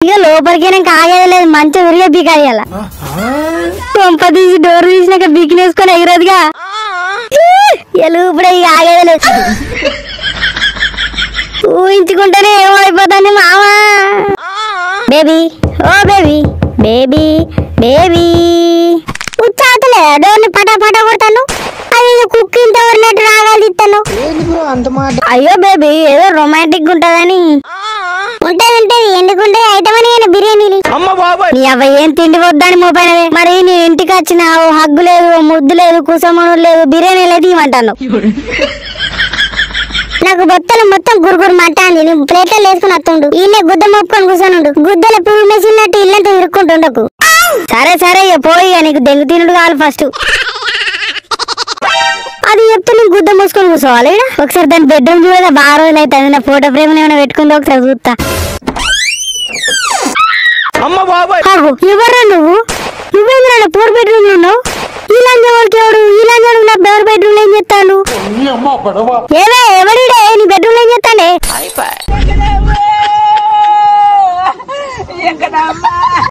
ఇక లోపలికి ఆగేది మంచిగా ఉరిగా బీకాయాల కొంప తీసి డోర్ తీసినాక బీకినేసుకొని ఎగిరదుగా ఇప్పుడే ఇక ఆగేది లేదు ఊహించుకుంటేనే ఏమైపోతాను మావా బేబీ ఓ బేబీ బేబీ బేబీ ఉచ్చాతలే డోర్ని పటా పటా కొడతాను అది కుక్ ఇంత వరినట్టు రాగాలు ఇస్తాను అయ్యో బేబీ ఏదో రొమాంటిక్ ఉంటదని ఉంటది ఎందుకుంటే అయితమని బిర్యానీలు నీ అవ్వ ఏం తిండి వద్దని మోపైనవే మరి నీ ఇంటికి వచ్చిన హగ్గు లేదు ముద్దు లేదు కుసమను లేదు బిర్యానీ లేదు ఇవ్వమంటాను నాకు బొత్తలు మొత్తం గురుగురు మంటాంది నీ ప్లేట్లో వేసుకుని వస్తుండు ఈయన గుద్ద మొప్పుకొని కూర్చొనుండు గుద్దల పురుగు మెసినట్టు ఇల్లంతా ఇరుక్కుంటుండకు సరే సరే పోయి నీకు దెంగు తినుడు కావాలి ఫస్ట్ అది చెప్తే నీకు గుద్ద మూసుకొని కూర్చోవాలి ఒకసారి దాని బెడ్రూమ్ చూడదా బాగా రోజులు అవుతుంది నా ఫోటో ఫ్రేమ్ ఏమైనా పెట్టుకుందో ఒకసారి చూస్తా ఎవరా నువ్వేంద్రా 4 బెడ్రూమ్ లో ఉన్నావు ఈ లంజవాడికి ఈ లంజవాడికి నా 4 బెడ్రూమ్ లో ఏం చేస్తాను ఏవే ఎవరిడే నీ బెడ్రూమ్ లో ఏం చేస్తానే